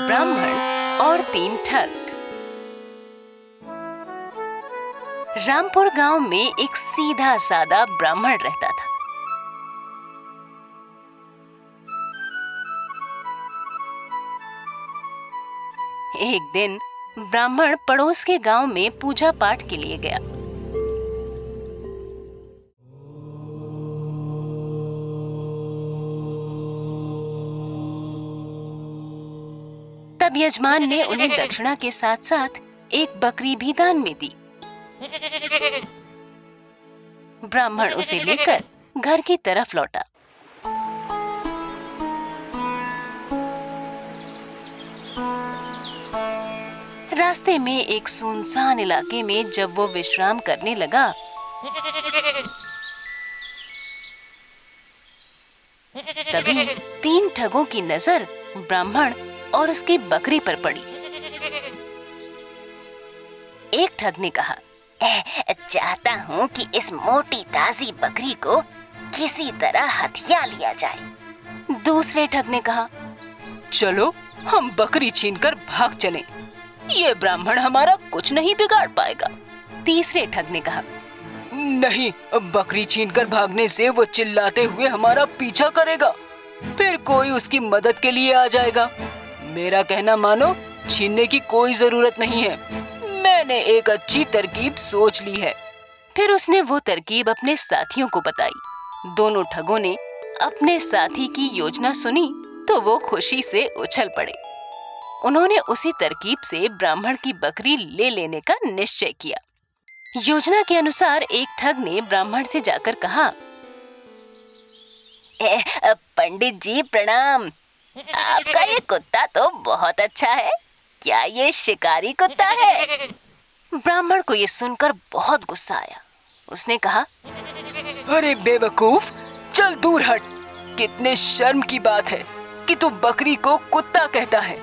ब्राह्मण और 3 ठग। रामपुर गांव में एक सीधा सादा ब्राह्मण रहता था। एक दिन ब्राह्मण पड़ोस के गांव में पूजा पाठ के लिए गया। तब यजमान ने उन्हें दक्षिणा के साथ साथ एक बकरी भी दान में दी। ब्राह्मण उसे लेकर घर की तरफ लौटा। रास्ते में एक सुनसान इलाके में जब वो विश्राम करने लगा, तभी 3 ठगों की नजर ब्राह्मण और उसकी बकरी पर पड़ी। एक ठग ने कहा, चाहता हूँ कि इस मोटी ताजी बकरी को किसी तरह हथिया लिया जाए। दूसरे ठग ने कहा, चलो हम बकरी छीनकर भाग चलें। ये ब्राह्मण हमारा कुछ नहीं बिगाड़ पाएगा। तीसरे ठग ने कहा, नहीं, बकरी छीनकर भागने से वो चिल्लाते हुए हमारा पीछा करेगा, फिर कोई उसकी मदद के लिए आ जाएगा। मेरा कहना मानो, छीनने की कोई जरूरत नहीं है। मैंने एक अच्छी तरकीब सोच ली है। फिर उसने वो तरकीब अपने साथियों को बताई। दोनों ठगों ने अपने साथी की योजना सुनी तो वो खुशी से उछल पड़े। उन्होंने उसी तरकीब से ब्राह्मण की बकरी ले लेने का निश्चय किया। योजना के अनुसार एक ठग ने ब्राह्मण से जाकर कहा, पंडित जी प्रणाम। आपका ये कुत्ता तो बहुत अच्छा है। क्या ये शिकारी कुत्ता है? ब्राह्मण को ये सुनकर बहुत गुस्सा आया। उसने कहा, अरे बेवकूफ, चल दूर हट। कितने शर्म की बात है कि तू बकरी को कुत्ता कहता है।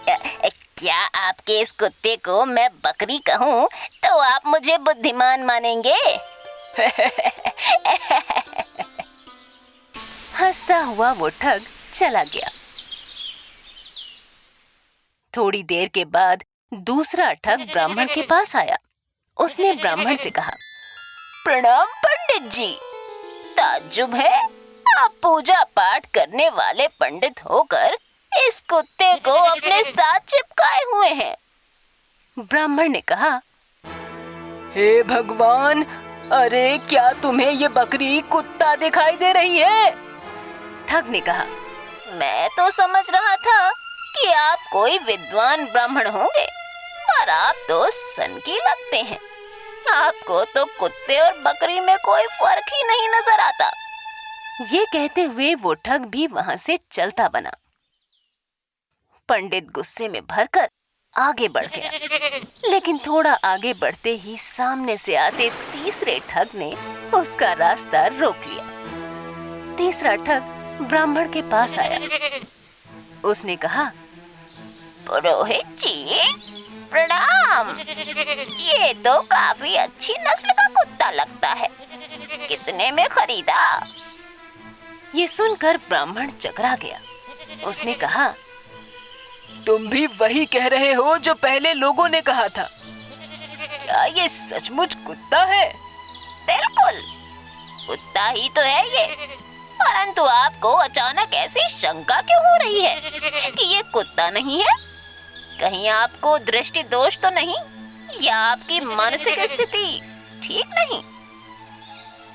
क्या आपके इस कुत्ते को मैं बकरी कहूँ तो आप मुझे बुद्धिमान मानेंगे? हंसता हुआ वो ठग चला गया। थोड़ी देर के बाद दूसरा ठग ब्राह्मण के पास आया। उसने ब्राह्मण से कहा, प्रणाम पंडित जी। ताज्जुब है, आप पूजा पाठ करने वाले पंडित होकर इस कुत्ते को अपने साथ चिपकाए हुए हैं। ब्राह्मण ने कहा, हे भगवान, अरे क्या तुम्हें ये बकरी कुत्ता दिखाई दे रही है? ठग ने कहा, मैं तो समझ रहा था कि आप कोई विद्वान ब्राह्मण होंगे, पर आप तो सनकी लगते हैं। आपको तो कुत्ते और बकरी में कोई फर्क ही नहीं नजर आता। ये कहते हुए वो ठग भी वहां से चलता बना। पंडित गुस्से में भरकर आगे बढ़ गया, लेकिन थोड़ा आगे बढ़ते ही सामने से आते तीसरे ठग ने उसका रास्ता रोक लिया। तीसरा ठग ब्राह्मण के पास आया। उसने कहा, पुरोहित जी प्रणाम। ये तो काफी अच्छी नस्ल का कुत्ता लगता है। कितने में खरीदा? ये सुनकर ब्राह्मण चकरा गया। उसने कहा, तुम भी वही कह रहे हो जो पहले लोगों ने कहा था। क्या ये सचमुच कुत्ता है? बिल्कुल, कुत्ता ही तो है ये। परंतु आपको अचानक ऐसी शंका क्यों हो रही है कि ये कुत्ता नहीं है? कहीं आपको दृष्टि दोष तो नहीं, या आपकी मानसिक स्थिति ठीक नहीं?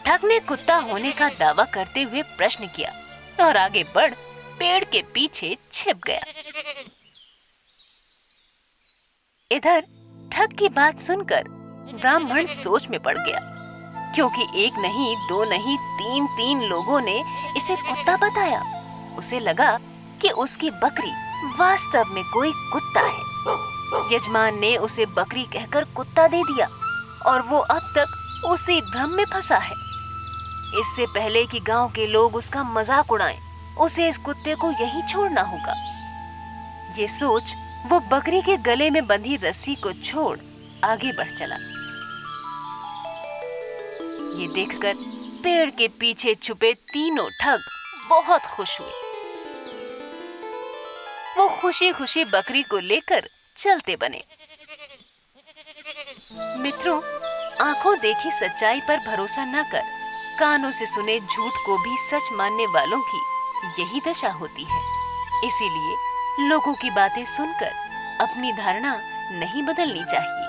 ठग ने कुत्ता होने का दावा करते हुए प्रश्न किया और आगे बढ़ पेड़ के पीछे छिप गया। इधर ठग की बात सुनकर ब्राह्मण सोच में पड़ गया, क्योंकि एक नहीं, दो नहीं, 3 लोगों ने इसे कुत्ता बताया। उसे लगा कि उसकी बकरी वास्तव में कोई कुत्ता है। यजमान ने उसे बकरी कहकर कुत्ता दे दिया और वो अब तक उसी भ्रम में फंसा है। इससे पहले कि गांव के लोग उसका मजाक उड़ाएं, उसे इस कुत्ते को यहीं छोड़ना होगा। ये सोच वो बकरी के गले में बंधी रस्सी को छोड़ आगे बढ़ चला। ये देखकर पेड़ के पीछे छुपे 3 ठग बहुत खुश हुए। वो खुशी खुशी बकरी को लेकर चलते बने। मित्रों, आंखों देखी सच्चाई पर भरोसा न कर कानों से सुने झूठ को भी सच मानने वालों की यही दशा होती है। इसीलिए लोगों की बातें सुनकर अपनी धारणा नहीं बदलनी चाहिए।